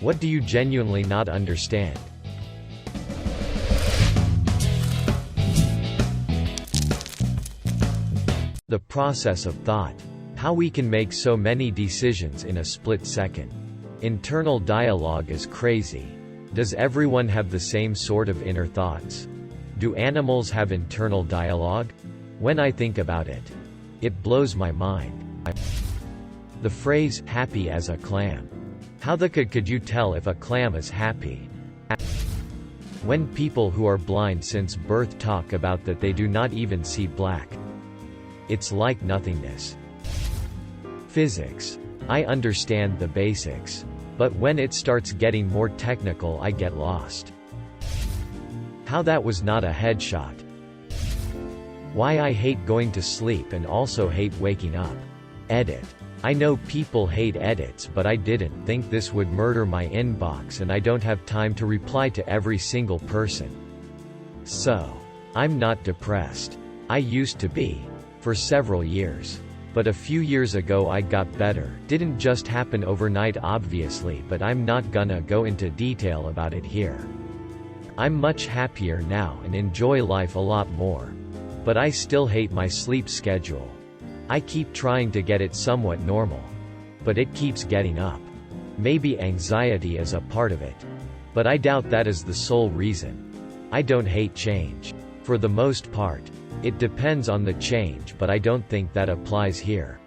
What do you genuinely not understand? The process of thought. How we can make so many decisions in a split second. Internal dialogue is crazy. Does everyone have the same sort of inner thoughts? Do animals have internal dialogue? When I think about it, it blows my mind. The phrase, happy as a clam. How the could you tell if a clam is happy? When people who are blind since birth talk about that they do not even see black. It's like nothingness. Physics. I understand the basics. But when it starts getting more technical I get lost. How that was not a headshot. Why I hate going to sleep and also hate waking up. Edit. I know people hate edits but I didn't think this would murder my inbox and I don't have time to reply to every single person. So, I'm not depressed. I used to be. For several years. But a few years ago I got better. Didn't just happen overnight obviously, but I'm not gonna go into detail about it here. I'm much happier now and enjoy life a lot more. But I still hate my sleep schedule. I keep trying to get it somewhat normal. But it keeps getting up. Maybe anxiety is a part of it. But I doubt that is the sole reason. I don't hate change. For the most part. It depends on the change but I don't think that applies here.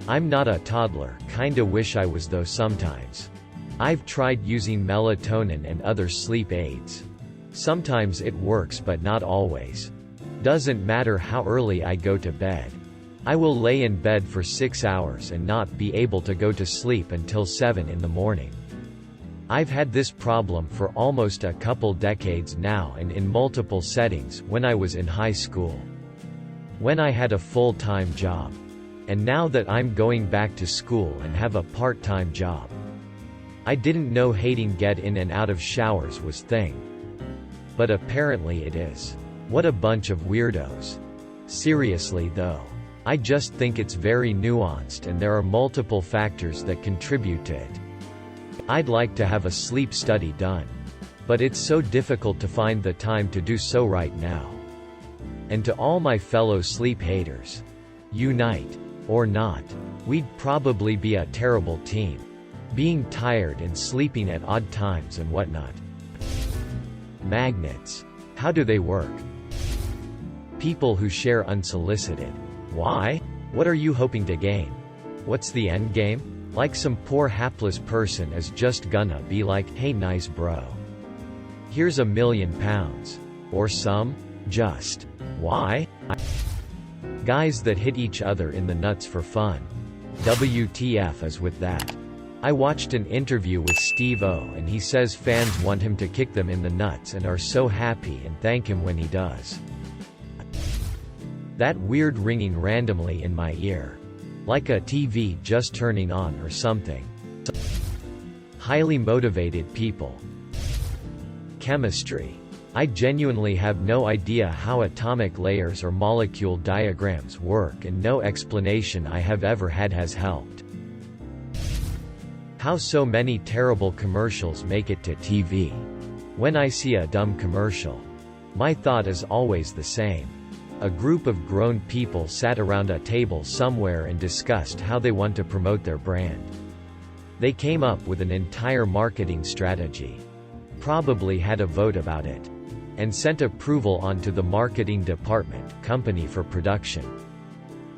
I'm not a toddler, kinda wish I was though sometimes. I've tried using melatonin and other sleep aids. Sometimes it works but not always. Doesn't matter how early I go to bed. I will lay in bed for 6 hours and not be able to go to sleep until 7 in the morning. I've had this problem for almost a couple decades now and in multiple settings when I was in high school. When I had a full-time job. And now that I'm going back to school and have a part-time job. I didn't know hating get in and out of showers was thing. But apparently it is. What a bunch of weirdos. Seriously though. I just think it's very nuanced and there are multiple factors that contribute to it. I'd like to have a sleep study done. But it's so difficult to find the time to do so right now. And to all my fellow sleep haters. Unite. Or not. We'd probably be a terrible team. Being tired and sleeping at odd times and whatnot. Magnets. How do they work? People who share unsolicited. Why? What are you hoping to gain? What's the end game? Like some poor hapless person is just gonna be like, hey nice bro. Here's £1 million. Or some? Just. Why? Guys that hit each other in the nuts for fun. WTF is with that. I watched an interview with Steve-O and he says fans want him to kick them in the nuts and are so happy and thank him when he does. That weird ringing randomly in my ear. Like a TV just turning on or something. Highly motivated people. Chemistry. I genuinely have no idea how atomic layers or molecule diagrams work and no explanation I have ever had has helped. How so many terrible commercials make it to TV. When I see a dumb commercial, my thought is always the same. A group of grown people sat around a table somewhere and discussed how they want to promote their brand. They came up with an entire marketing strategy. Probably had a vote about it. And sent approval on to the marketing department, company for production.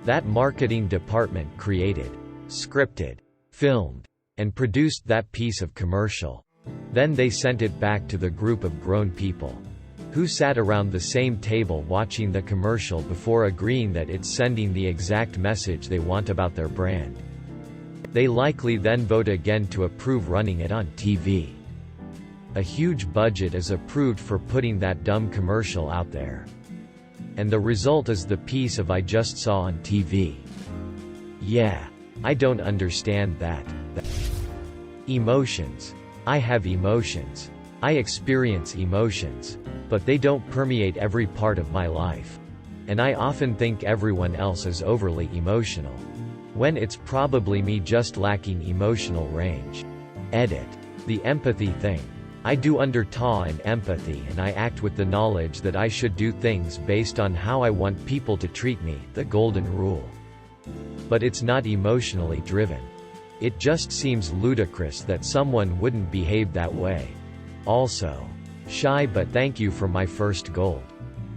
That marketing department created, scripted, filmed, and produced that piece of commercial. Then they sent it back to the group of grown people. Who sat around the same table watching the commercial before agreeing that it's sending the exact message they want about their brand. They likely then vote again to approve running it on TV. A huge budget is approved for putting that dumb commercial out there. And the result is the piece of I just saw on TV. Yeah. I don't understand that. Emotions. I have emotions. I experience emotions. But they don't permeate every part of my life. And I often think everyone else is overly emotional. When it's probably me just lacking emotional range. Edit. The empathy thing. I do undertone and empathy, and I act with the knowledge that I should do things based on how I want people to treat me, the golden rule. But it's not emotionally driven. It just seems ludicrous that someone wouldn't behave that way. Also, shy, but thank you for my first gold.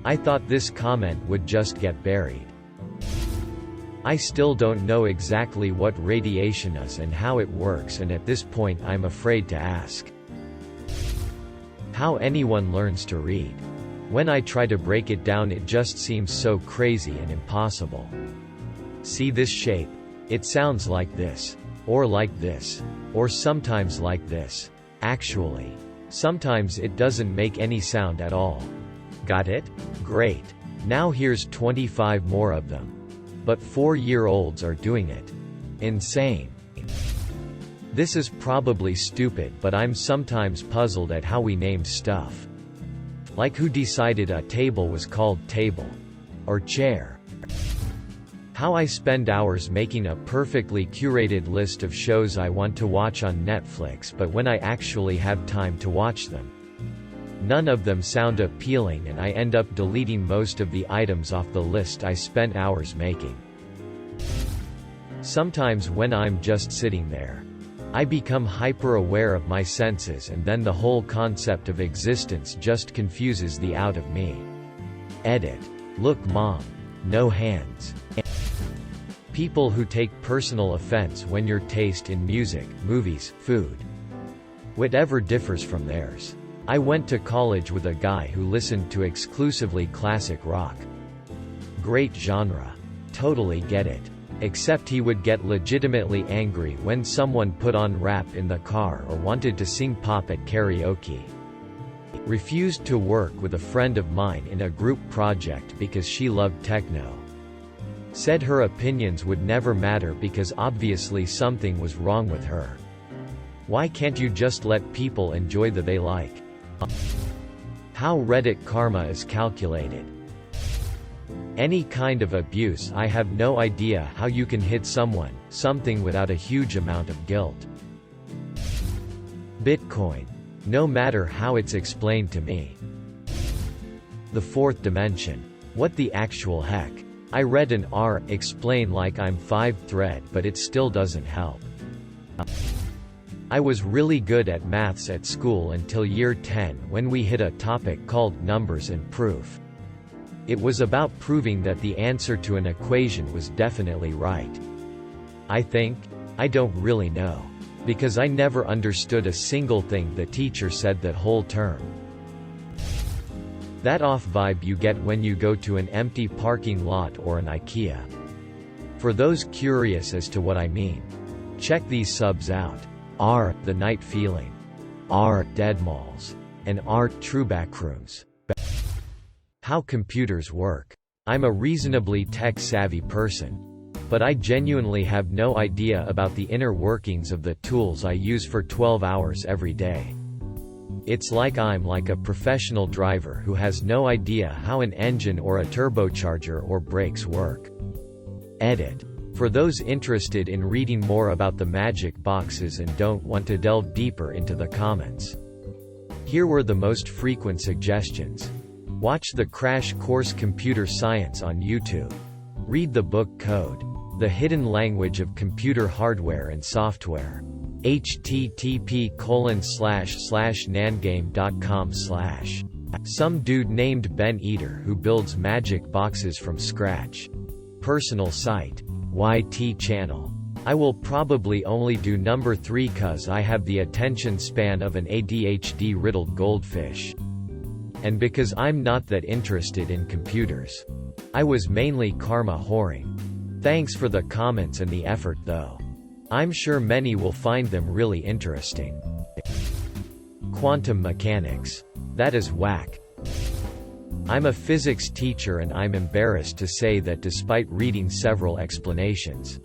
I thought this comment would just get buried. I still don't know exactly what radiation is and how it works, and at this point I'm afraid to ask. How anyone learns to read. When I try to break it down, it just seems so crazy and impossible. See this shape? It sounds like this. Or like this. Or sometimes like this. Actually, sometimes it doesn't make any sound at all. Got it? Great. Now here's 25 more of them. But 4-year-olds are doing it. Insane. This is probably stupid, but I'm sometimes puzzled at how we named stuff. Like who decided a table was called table? Or chair? How I spend hours making a perfectly curated list of shows I want to watch on Netflix, but when I actually have time to watch them, none of them sound appealing, and I end up deleting most of the items off the list I spent hours making. Sometimes when I'm just sitting there, I become hyper-aware of my senses, and then the whole concept of existence just confuses the out of me. Edit. Look, Mom. No hands. People who take personal offense when your taste in music, movies, food, whatever differs from theirs. I went to college with a guy who listened to exclusively classic rock. Great genre. Totally get it. Except he would get legitimately angry when someone put on rap in the car or wanted to sing pop at karaoke. Refused to work with a friend of mine in a group project because she loved techno. Said her opinions would never matter because obviously something was wrong with her. Why can't you just let people enjoy the they like? How Reddit karma is calculated. Any kind of abuse, I have no idea how you can hit someone, something without a huge amount of guilt. Bitcoin. No matter how it's explained to me. The fourth dimension. What the actual heck? I read an R explain like I'm 5th thread, but it still doesn't help. I was really good at maths at school until year 10 when we hit a topic called numbers and proof. It was about proving that the answer to an equation was definitely right. I don't really know. Because I never understood a single thing the teacher said that whole term. That off vibe you get when you go to an empty parking lot or an IKEA. For those curious as to what I mean, check these subs out. R. The night feeling. R. Dead malls. And R. True backrooms. How computers work. I'm a reasonably tech-savvy person. But I genuinely have no idea about the inner workings of the tools I use for 12 hours every day. It's like I'm like a professional driver who has no idea how an engine or a turbocharger or brakes work. Edit. For those interested in reading more about the magic boxes and don't want to delve deeper into the comments, here were the most frequent suggestions. Watch the Crash Course Computer Science on YouTube. Read the book Code. The Hidden Language of Computer Hardware and Software. http://nangame.com/. Some dude named Ben Eater who builds magic boxes from scratch. Personal site. YT channel. I will probably only do number 3 cause I have the attention span of an ADHD-riddled goldfish. And because I'm not that interested in computers. I was mainly karma whoring. Thanks for the comments and the effort though. I'm sure many will find them really interesting. Quantum mechanics. That is whack. I'm a physics teacher and I'm embarrassed to say that despite reading several explanations,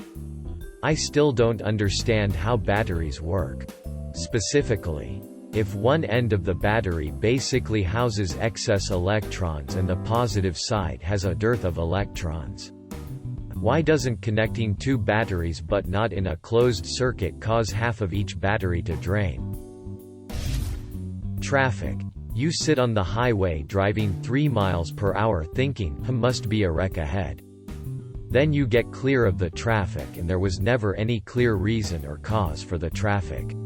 I still don't understand how batteries work. Specifically, if one end of the battery basically houses excess electrons and the positive side has a dearth of electrons, why doesn't connecting two batteries but not in a closed circuit cause half of each battery to drain? Traffic. You sit on the highway driving 3 miles per hour thinking, must be a wreck ahead. Then you get clear of the traffic and there was never any clear reason or cause for the traffic.